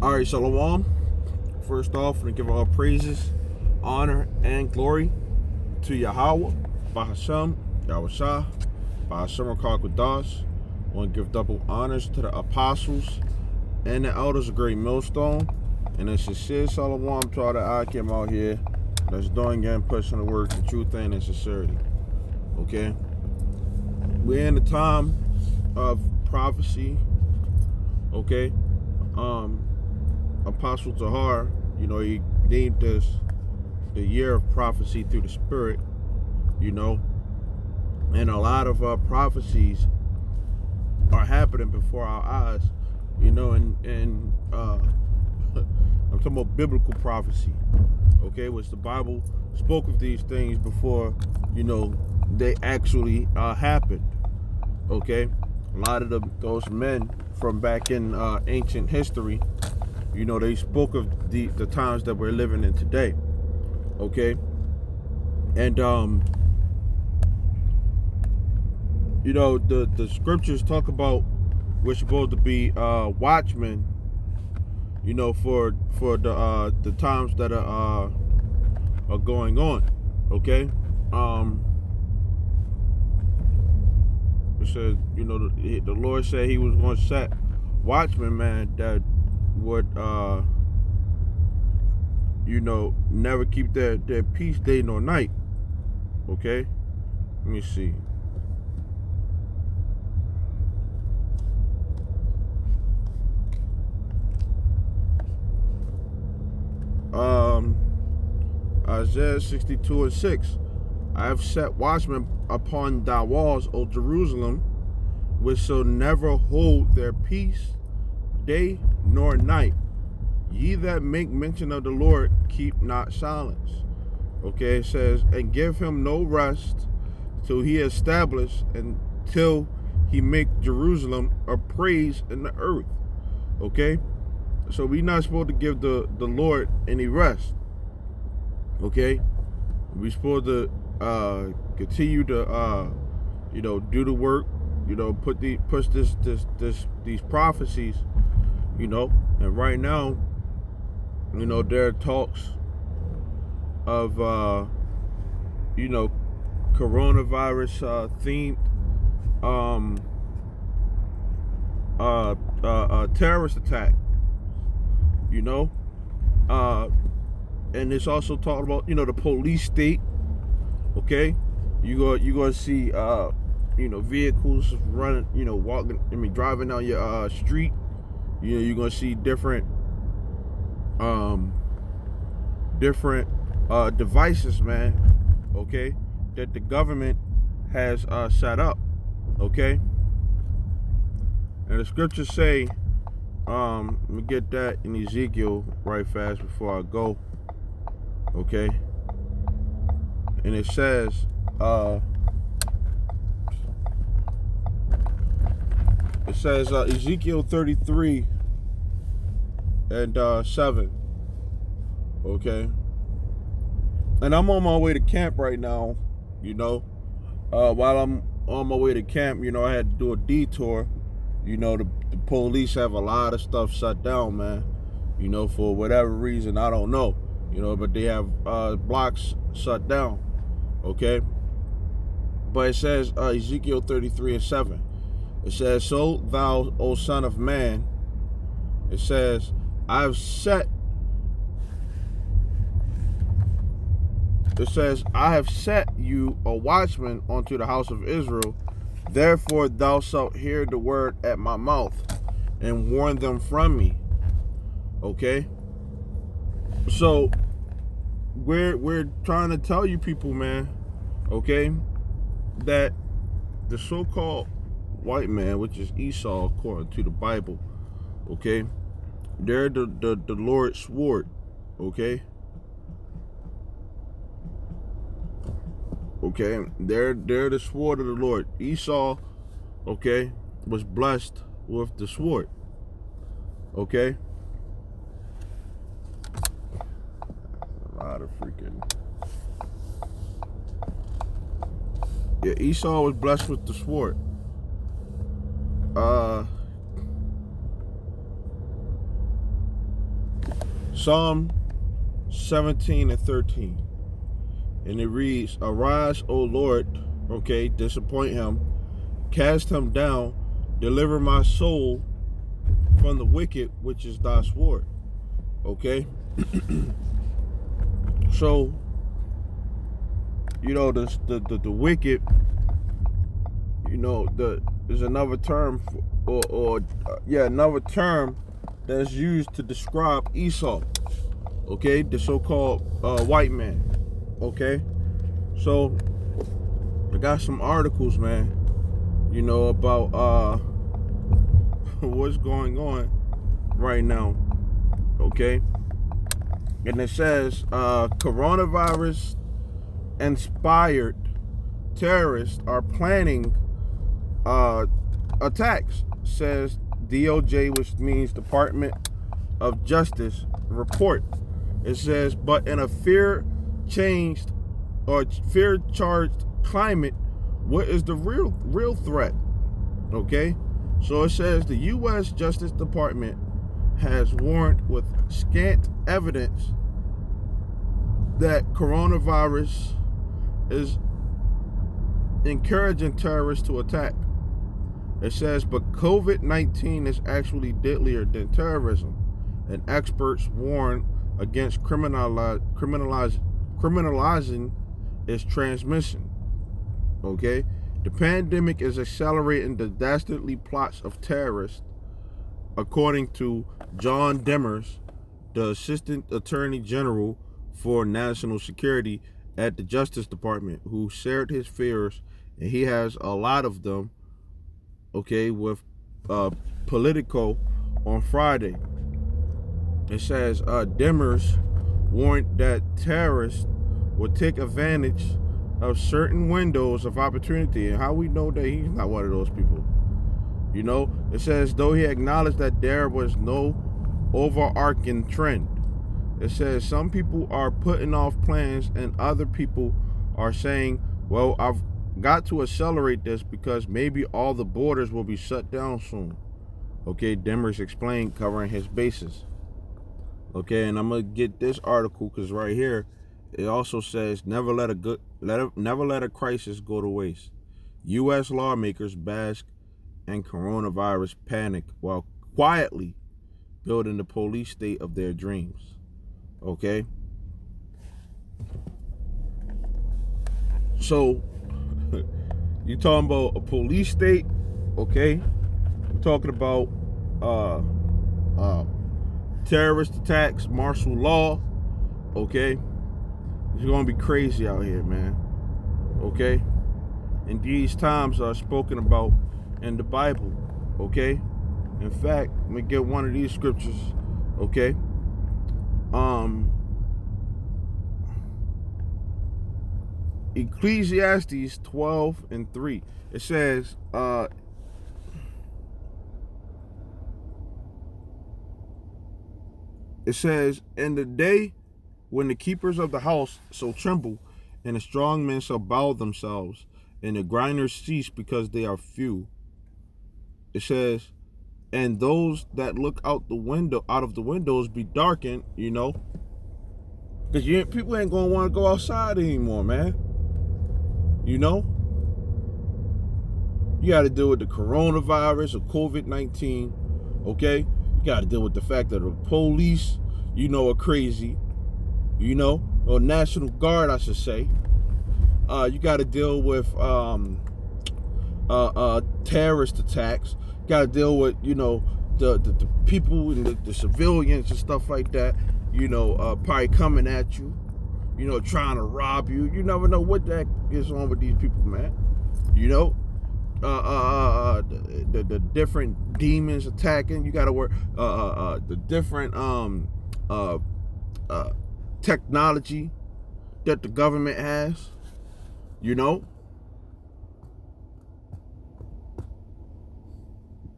All right, Shalom. First off, we give all praises, honor, and glory to Yahweh, Bahasham, Yahushua, Bahasham Rakakwadas. I want to give double honors to the apostles and the elders of Great Millstone. And a sincere Shalom to all the Akim out here that's doing and pushing the work, the truth, and in sincerity. Okay? We're in the time of prophecy. Okay? Apostle Tahar, he named this the year of prophecy through the Spirit, and a lot of prophecies are happening before our eyes, and I'm talking about biblical prophecy, okay, which the Bible spoke of these things before, they actually happened, okay. A lot of those men from back in ancient history, they spoke of the times that we're living in today, okay? And, the scriptures talk about we're supposed to be watchmen, for the times that are going on, okay? It said, the Lord said he was going to set watchmen, man, that would never keep their peace day nor night. Okay, let me see. Isaiah 62:6. I have set watchmen upon thy walls, O Jerusalem, which shall never hold their peace day nor night. Ye that make mention of the Lord, keep not silence. Okay, it says, and give him no rest till he establish, and till he make Jerusalem a praise in the earth. Okay, so we're not supposed to give the Lord any rest. Okay, we're supposed to continue to do the work, push these prophecies, and right now, there are talks of coronavirus themed terrorist attack, and it's also talking about the police state. Okay, you're gonna see vehicles running, walking, driving down your street. You're gonna see different devices, man, okay, that the government has set up, okay. And the scriptures say, let me get that in Ezekiel right fast before I go, okay. And it says, Ezekiel 33 and 7, okay. And I'm on my way to camp right now, while I'm on my way to camp, I had to do a detour. The police have a lot of stuff shut down, man, for whatever reason, I don't know, but they have blocks shut down, okay. But it says, Ezekiel 33 and 7, it says, so thou, O son of man, it says, I have set you a watchman unto the house of Israel. Therefore thou shalt hear the word at my mouth, and warn them from me. Okay? So we're trying to tell you people, man, okay, that the so-called white man, which is Esau according to the Bible, okay, they're the Lord's sword, okay? Okay, they're the sword of the Lord. Esau, okay, was blessed with the sword. Okay? A lot of freaking... Yeah, Esau was blessed with the sword. Psalm 17 and 13. And it reads, arise, O Lord, okay, disappoint him, cast him down, deliver my soul from the wicked, which is thy sword. Okay? So, you know, the wicked, you know, there's another term another term that's used to describe Esau. Okay, the so-called white man. Okay, so I got some articles, man, you know, about what's going on right now. Okay, and it says coronavirus inspired terrorists are planning attacks, says DOJ, which means Department of Justice report. It says, but in a fear-charged climate, what is the real threat? Okay, so it says the U.S. Justice Department has warned with scant evidence that coronavirus is encouraging terrorists to attack. It says, but COVID-19 is actually deadlier than terrorism, and experts warn against criminalizing its transmission. Okay? The pandemic is accelerating the dastardly plots of terrorists, according to John Demers, the Assistant Attorney General for National Security at the Justice Department, who shared his fears, and he has a lot of them, okay, with Politico on Friday. It says Demers warned that terrorists would take advantage of certain windows of opportunity. And how we know that he's not one of those people? You know, it says, though he acknowledged that there was no overarching trend. It says some people are putting off plans and other people are saying, well, I've got to accelerate this because maybe all the borders will be shut down soon. Okay, Demers explained, covering his bases. Okay, and I'm gonna get this article because right here it also says never let a crisis go to waste. U.S. lawmakers bask in coronavirus panic while quietly building the police state of their dreams. Okay, so you talking about a police state? Okay, we're talking about terrorist attacks, martial law. Okay, it's gonna be crazy out here, man. Okay, and these times are spoken about in the Bible. Okay, in fact, let me get one of these scriptures. Okay, Ecclesiastes 12 and 3. It says, in the day when the keepers of the house shall tremble, and the strong men shall bow themselves, and the grinders cease because they are few. It says, and those that look out of the windows be darkened, you know, because people ain't gonna want to go outside anymore, man. You know, you got to deal with the coronavirus or COVID-19. Okay, you got to deal with the fact that the police, you know, are crazy. You know, or National Guard, I should say. You got to deal with terrorist attacks. Got to deal with, you know, the people and the civilians and stuff like that. You know, probably coming at you. You know, trying to rob you. You never know what that is on with these people, man. You know, the different demons attacking. You got to work the different technology that the government has. You know,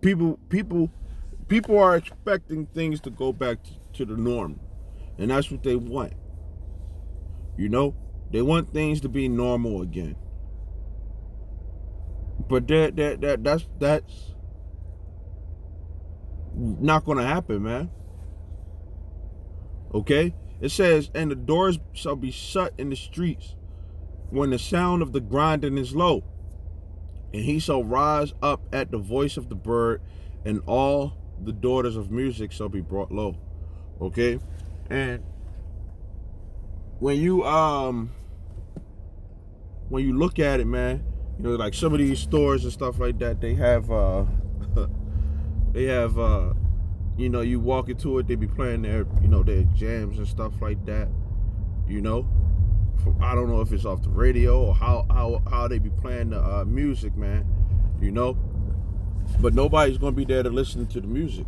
people are expecting things to go back to the norm, and that's what they want. You know, they want things to be normal again. But that's not going to happen, man. Okay? It says, and the doors shall be shut in the streets when the sound of the grinding is low. And he shall rise up at the voice of the bird, and all the daughters of music shall be brought low. Okay? And when you look at it, man, you know, like some of these stores and stuff like that, they have they have you know, you walk into it, they be playing their, you know, their jams and stuff like that, you know. I don't know if it's off the radio or how they be playing the music, man, you know. But nobody's gonna be there to listen to the music,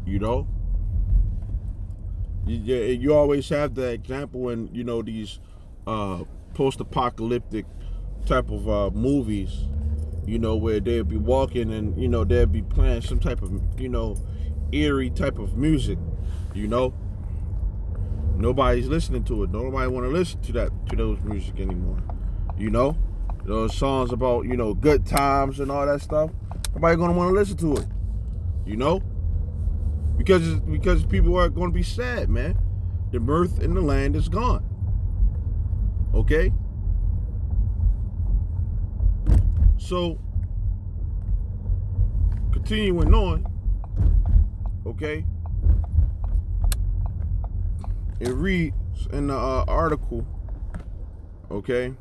you know. You always have the example when, you know, these post-apocalyptic type of movies, you know, where they'll be walking and, you know, they'll be playing some type of, you know, eerie type of music, you know. Nobody's listening to it. Nobody want to listen to those music anymore, you know. Those songs about, you know, good times and all that stuff. Nobody gonna want to listen to it, you know, because people are going to be sad, man. The mirth in the land is gone. Okay. So, continuing on, okay, it reads in the article, okay,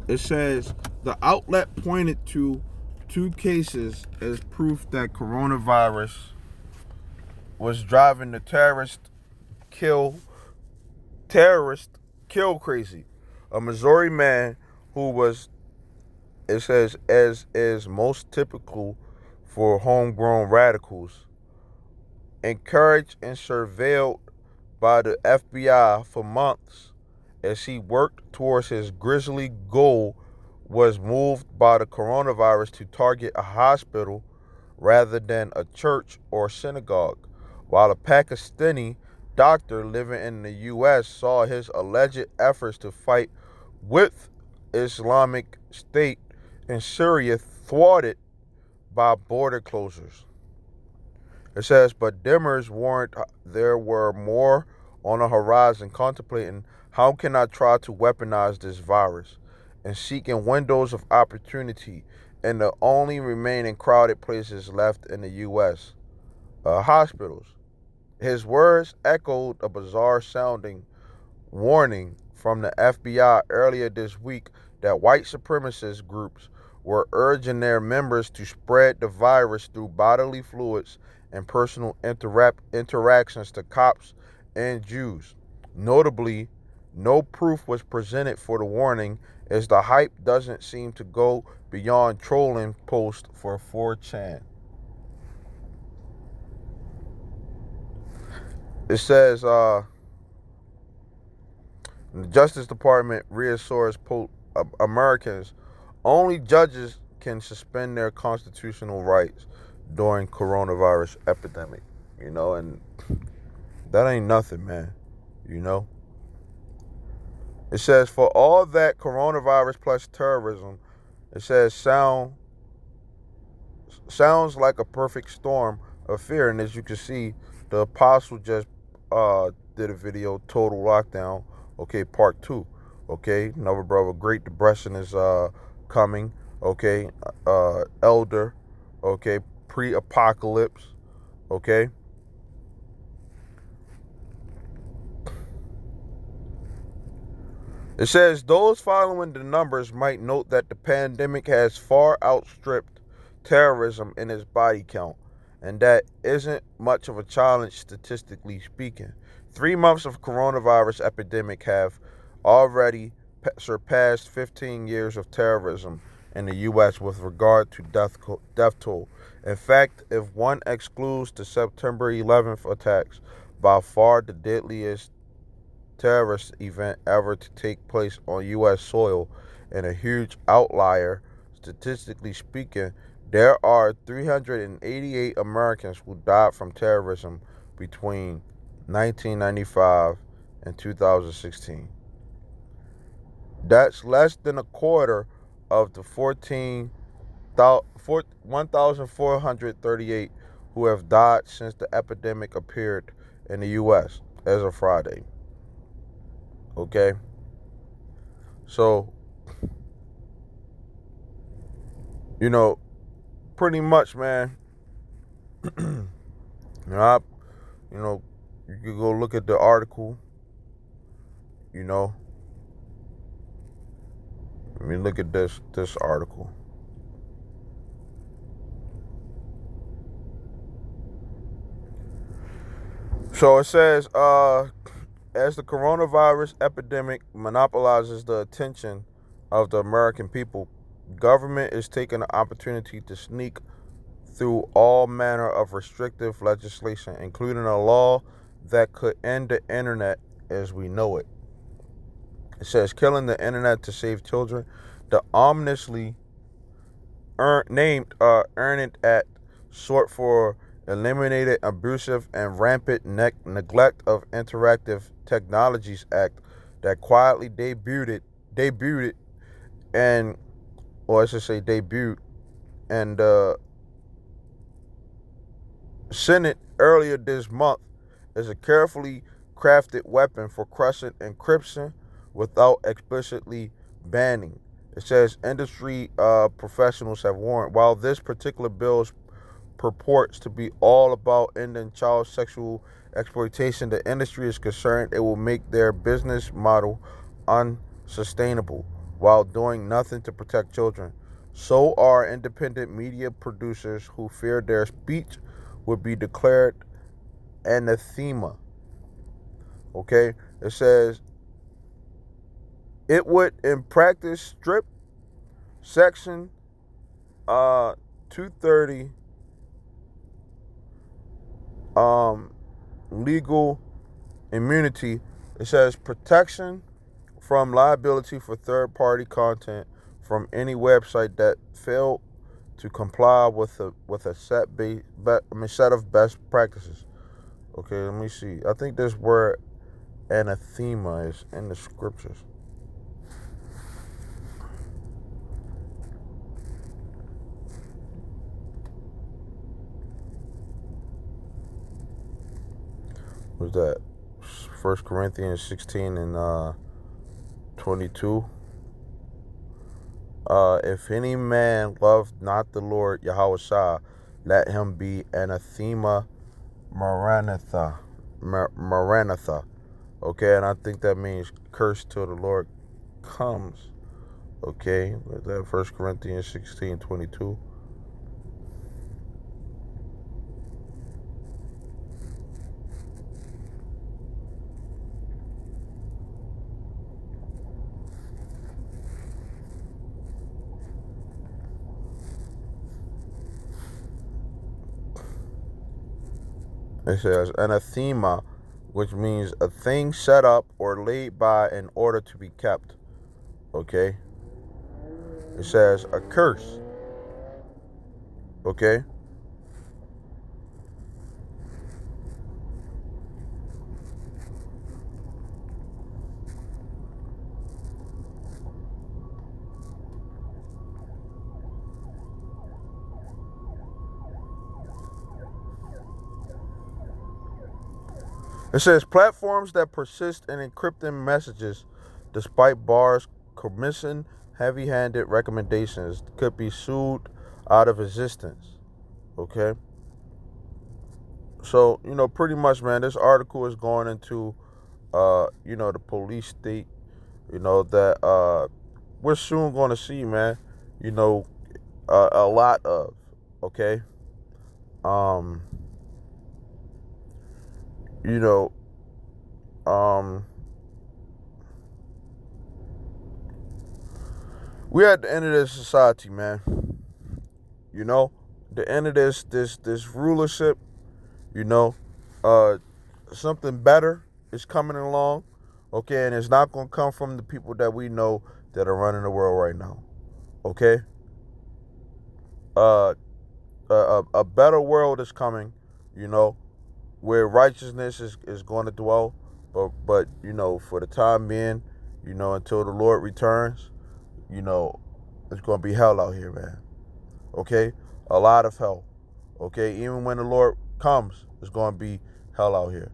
it says the outlet pointed to 2 cases as proof that coronavirus was driving the terrorist kill crazy. A Missouri man who was, it says, as is most typical for homegrown radicals, encouraged and surveilled by the FBI for months as he worked towards his grisly goal, was moved by the coronavirus to target a hospital rather than a church or synagogue, while a Pakistani doctor living in the U.S. saw his alleged efforts to fight with Islamic State in Syria thwarted by border closures. It says, but Demers warned there were more on the horizon, contemplating how can I try to weaponize this virus and seeking windows of opportunity in the only remaining crowded places left in the U.S., hospitals. His words echoed a bizarre sounding warning from the FBI earlier this week that white supremacist groups were urging their members to spread the virus through bodily fluids and personal interactions to cops and Jews. Notably, no proof was presented for the warning, as the hype doesn't seem to go beyond trolling posts for 4chan. It says, the Justice Department reassures Americans only judges can suspend their constitutional rights during coronavirus epidemic, you know, and that ain't nothing, man, you know. It says, for all that coronavirus plus terrorism, it says sounds like a perfect storm of fear. And as you can see, the apostle just did a video, Total Lockdown, okay, part 2. Okay, another brother, Great Depression is coming, okay, Elder, okay, pre-apocalypse, okay. It says those following the numbers might note that the pandemic has far outstripped terrorism in its body count, and that isn't much of a challenge statistically speaking. 3 months of coronavirus epidemic have already surpassed 15 years of terrorism in the U.S. with regard to death toll. In fact, if one excludes the September 11th attacks, by far the deadliest terrorist event ever to take place on U.S. soil, and a huge outlier, statistically speaking. There are 388 Americans who died from terrorism between 1995 and 2016. That's less than a quarter of the 1,438 who have died since the epidemic appeared in the U.S. as of Friday. Okay? So, pretty much, man, you know, I, you know, you can go look at the article, you know. Let me look at this article. So it says, as the coronavirus epidemic monopolizes the attention of the American people, government is taking the opportunity to sneak through all manner of restrictive legislation, including a law that could end the internet as we know it. It says, killing the internet to save children. The ominously named Earn It At, short for Eliminated Abusive and Rampant Neglect of Interactive Technologies Act, that quietly debuted and, or I should say debuted, and Senate earlier this month, is a carefully crafted weapon for crushing encryption without explicitly banning. It says industry professionals have warned, while this particular bill purports to be all about ending child sexual exploitation, the industry is concerned it will make their business model unsustainable while doing nothing to protect children. So are independent media producers who fear their speech would be declared anathema. Okay? It says it would in practice strip section 230 legal immunity. It says protection from liability for third-party content from any website that failed to comply with a set of best practices. Okay, let me see. I think this word anathema is in the scriptures. Was that 1 Corinthians 16 and 22? If any man love not the Lord Yahushua, let him be anathema maranatha. Maranatha. Okay, and I think that means cursed till the Lord comes. Okay, was that 1 Corinthians 16:22? It says anathema, which means a thing set up or laid by in order to be kept. Okay. It says a curse. Okay. It says platforms that persist in encrypting messages despite bars commission heavy-handed recommendations could be sued out of existence. Okay. So, pretty much, man, this article is going into the police state, that we're soon going to see, man, a lot of, okay? Um, you know, um, we're at the end of this society, man. The end of this rulership, you know, uh, something better is coming along, okay? And it's not going to come from the people that we know that are running the world right now, okay? A better world is coming, where righteousness is going to dwell, but for the time being, until the Lord returns, it's going to be hell out here, man. Okay, a lot of hell. Okay, even when the Lord comes, it's going to be hell out here.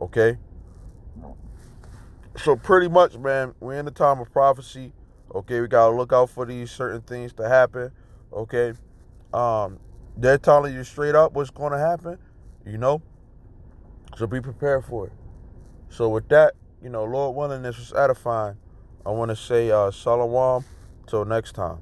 Okay? So pretty much, man, we're in the time of prophecy. Okay, we got to look out for these certain things to happen. Okay? They're telling you straight up what's going to happen, you know? So be prepared for it. So with that, Lord willing, this was edifying. I want to say shalom till next time.